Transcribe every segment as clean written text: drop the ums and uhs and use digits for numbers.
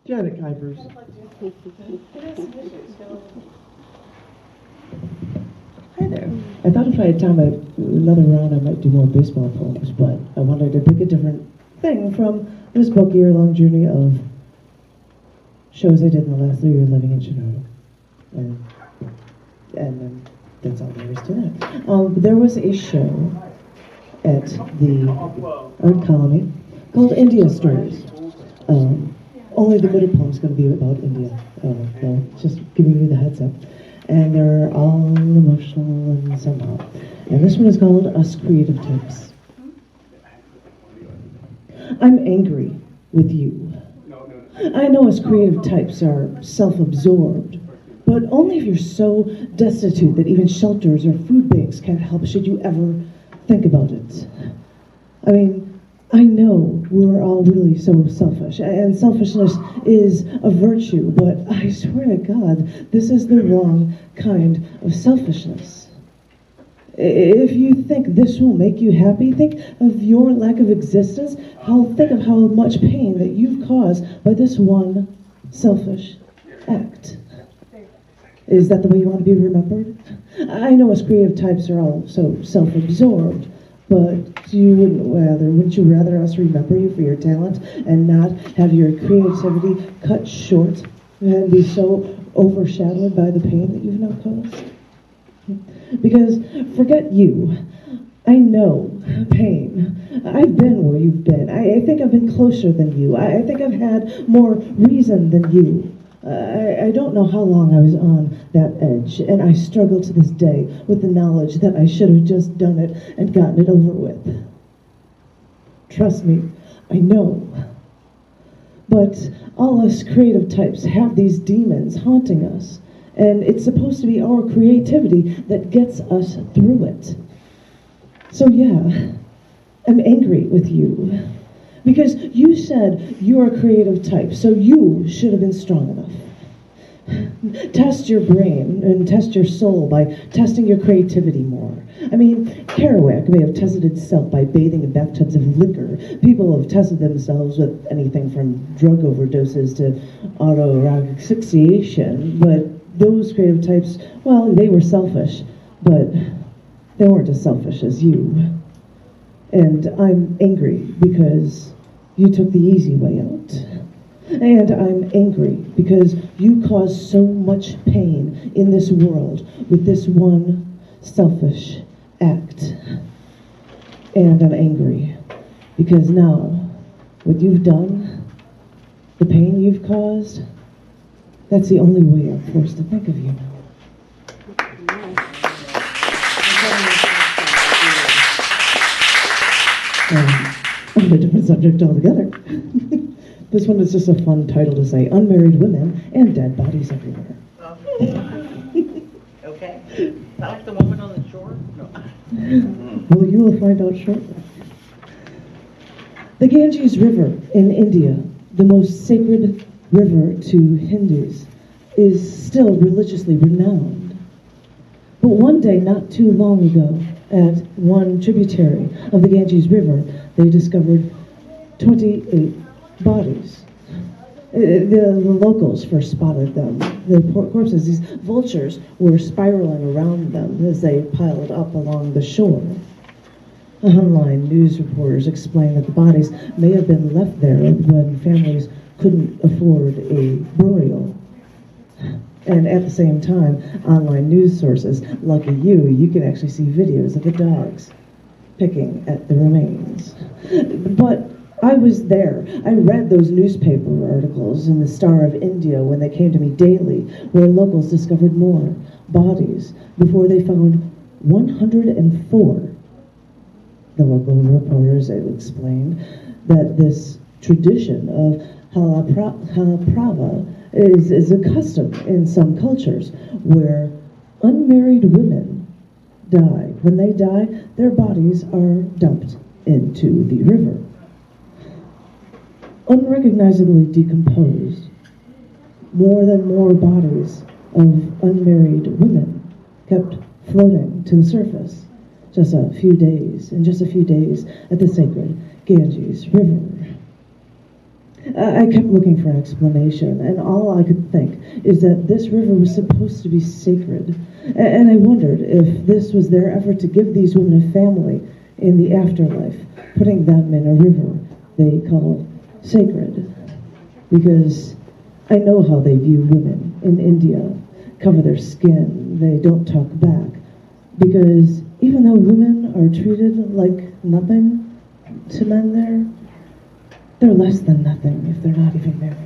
Janet Kuypers. Hi there. I thought if I had time another round, I might do more baseball poems, but I wanted to pick a different thing from this book, Year-Long Journey of shows I did in the last 3 years living in Chicago. And that's all there is to that. There was a show at the art colony called India Stories. Only the middle poem is going to be about India. So just giving you the heads up. And they're all emotional and somehow. And this one is called Us Creative Types. I'm angry with you. I know us creative types are self-absorbed, but only if you're so destitute that even shelters or food banks can't help should you ever think about it. I mean, I know we're all really so selfish, and selfishness is a virtue, but I swear to God, this is the wrong kind of selfishness. If you think this will make you happy, think of your lack of existence. Think of how much pain that you've caused by this one selfish act. Is that the way you want to be remembered? I know us creative types are all so self-absorbed, but wouldn't you rather us remember you for your talent and not have your creativity cut short and be so overshadowed by the pain that you've now caused? Because forget you. I know pain. I've been where you've been. I think I've been closer than you. I think I've had more reason than you. I don't know how long I was on that edge, and I struggle to this day with the knowledge that I should have just done it and gotten it over with. Trust me, I know. But all us creative types have these demons haunting us, and it's supposed to be our creativity that gets us through it. So yeah, I'm angry with you. Because you said you're a creative type, so you should have been strong enough. Test your brain and test your soul by testing your creativity more. I mean, Kerouac may have tested itself by bathing in bathtubs of liquor. People have tested themselves with anything from drug overdoses to autoerotic asphyxiation, but those creative types, well, they were selfish, but they weren't as selfish as you. And I'm angry because you took the easy way out. And I'm angry because you caused so much pain in this world with this one selfish act. And I'm angry because now, what you've done, the pain you've caused, that's the only way I'm forced to think of you now. On a different subject altogether. This one is just a fun title to say, Unmarried Women and Dead Bodies Everywhere. Okay. I like the woman on the shore. No. Well, you will find out shortly. The Ganges River in India, the most sacred river to Hindus, is still religiously renowned. But one day, not too long ago, at one tributary of the Ganges River, they discovered 28 bodies. The locals first spotted them. The corpses, these vultures, were spiraling around them as they piled up along the shore. Online news reporters explained that the bodies may have been left there when families couldn't afford a burial. And at the same time, online news sources, lucky you can actually see videos of the dogs picking at the remains. But I was there. I read those newspaper articles in the Star of India when they came to me daily, where locals discovered more bodies before they found 104. The local reporters explained that this tradition of halaprava is a custom in some cultures where unmarried women die. When they die, their bodies are dumped into the river. Unrecognizably decomposed, more bodies of unmarried women kept floating to the surface just a few days at the sacred Ganges River. I kept looking for an explanation, and all I could think is that this river was supposed to be sacred. And I wondered if this was their effort to give these women a family in the afterlife, putting them in a river they call sacred. Because I know how they view women in India. Cover their skin, they don't talk back. Because even though women are treated like nothing to men there, they're less than nothing if they're not even married.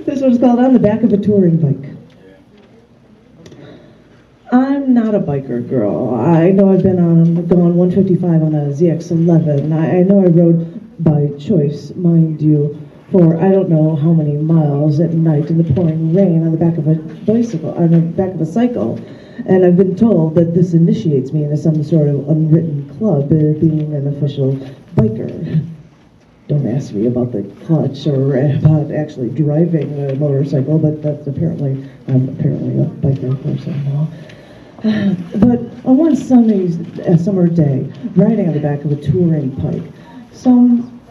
This one's called On the Back of a Touring Bike. I'm not a biker girl. I know I've been gone 155 on a ZX-11. I know I rode by choice, mind you, for I don't know how many miles at night in the pouring rain on the back of a bicycle, on the back of a cycle. And I've been told that this initiates me into some sort of unwritten club, being an official biker. Don't ask me about the clutch or about actually driving a motorcycle, but that's I'm apparently a biker person now. But on one sunny summer day, riding on the back of a touring bike, some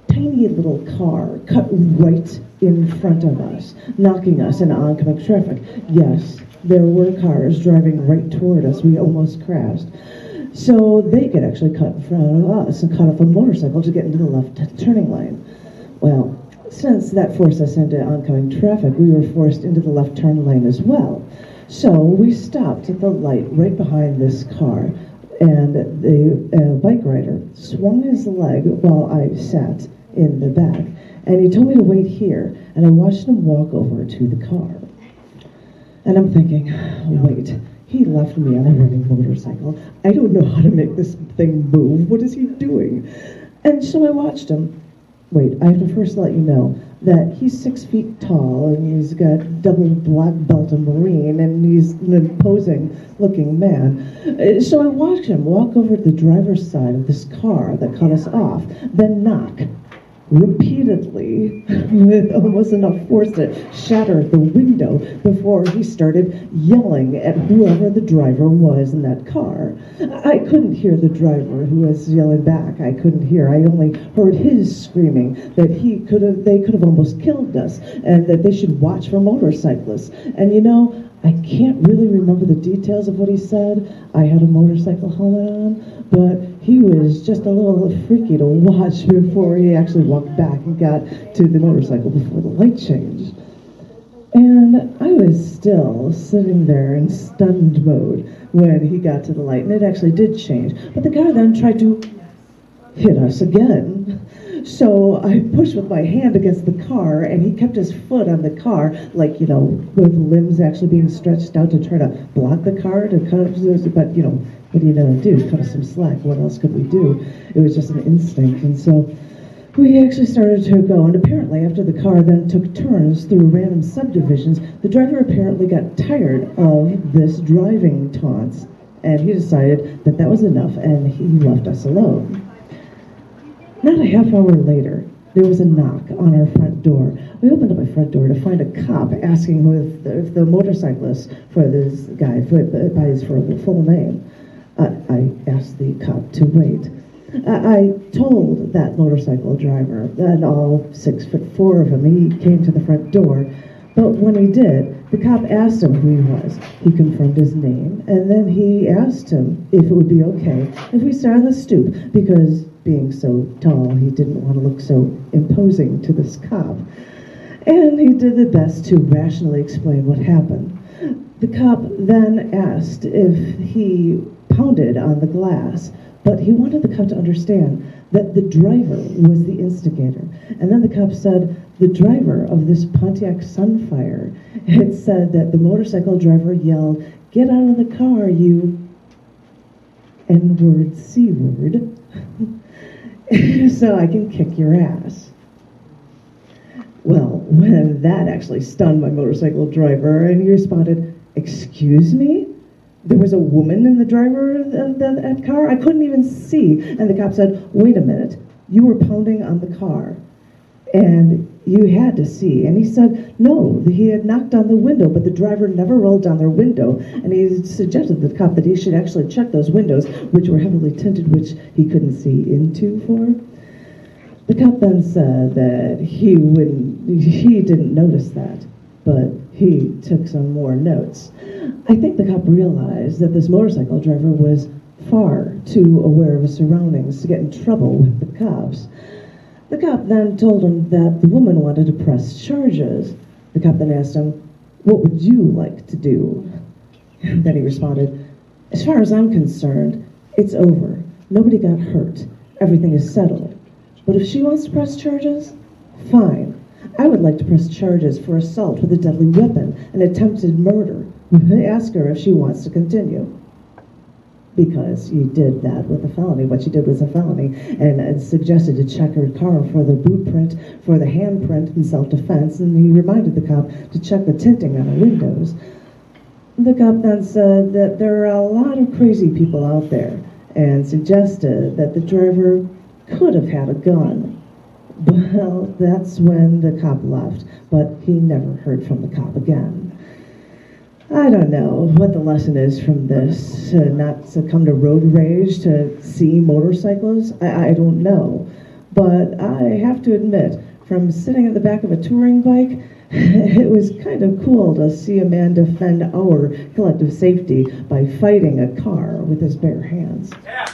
tiny little car cut right in front of us, knocking us into oncoming traffic. Yes, there were cars driving right toward us. We almost crashed. So they could actually cut in front of us and cut off a motorcycle to get into the left turning lane. Well, since that forced us into oncoming traffic, we were forced into the left turn lane as well. So we stopped at the light right behind this car, and the bike rider swung his leg while I sat in the back, and he told me to wait here, and I watched him walk over to the car. And I'm thinking, wait, he left me on a running motorcycle. I don't know how to make this thing move. What is he doing? And so I watched him. Wait, I have to first let you know that he's 6 feet tall, and he's got double black belt in Marine, and he's an imposing looking man. So I watched him walk over to the driver's side of this car that cut us off, then knock repeatedly with almost enough force to shatter the window before he started yelling at whoever the driver was in that car. I couldn't hear the driver who was yelling back. I couldn't hear. I only heard his screaming that they could have almost killed us, and that they should watch for motorcyclists. And you know, I can't really remember the details of what he said. I had a motorcycle helmet on, but he was just a little freaky to watch before he actually walked back and got to the motorcycle before the light changed. And I was still sitting there in stunned mode when he got to the light, and it actually did change. But the car then tried to hit us again. So I pushed with my hand against the car, and he kept his foot on the car, like, you know, with limbs actually being stretched out to try to block the car, to cut us. But, you know, what are you going to do? Cut us some slack. What else could we do? It was just an instinct. And so we actually started to go, and apparently after the car then took turns through random subdivisions, the driver apparently got tired of this driving taunts, and he decided that that was enough, and he left us alone. Not a half hour later, there was a knock on our front door. We opened up my front door to find a cop asking if the motorcyclist for this guy, by his full name. I asked the cop to wait. I told that motorcycle driver, and all 6'4" of him, he came to the front door. But when he did, the cop asked him who he was. He confirmed his name, and then he asked him if it would be okay if we sat on the stoop, because being so tall, he didn't want to look so imposing to this cop. And he did the best to rationally explain what happened. The cop then asked if he pounded on the glass, but he wanted the cop to understand that the driver was the instigator. And then the cop said the driver of this Pontiac Sunfire had said that the motorcycle driver yelled, "Get out of the car, you N-word, C-word, so I can kick your ass." Well, when that actually stunned my motorcycle driver, and he responded, "Excuse me? There was a woman in the driver of that car? I couldn't even see." And the cop said, "Wait a minute, you were pounding on the car." And you had to see. And he said, no, he had knocked on the window, but the driver never rolled down their window. And he suggested to the cop that he should actually check those windows, which were heavily tinted, which he couldn't see into for. The cop then said that he didn't notice that, but he took some more notes. I think the cop realized that this motorcycle driver was far too aware of his surroundings to get in trouble with the cops. The cop then told him that the woman wanted to press charges. The cop then asked him, what would you like to do? And then he responded, as far as I'm concerned, it's over. Nobody got hurt. Everything is settled. But if she wants to press charges, fine. I would like to press charges for assault with a deadly weapon and attempted murder. Ask her if she wants to continue. Because you did that with a felony. What she did was a felony, and suggested to check her car for the boot print, for the handprint in self-defense, and he reminded the cop to check the tinting on the windows. The cop then said that there are a lot of crazy people out there, and suggested that the driver could have had a gun. Well, that's when the cop left, but he never heard from the cop again. I don't know what the lesson is from this, not succumb to road rage, to see motorcyclists. I don't know. But I have to admit, from sitting in the back of a touring bike, it was kind of cool to see a man defend our collective safety by fighting a car with his bare hands. Yeah.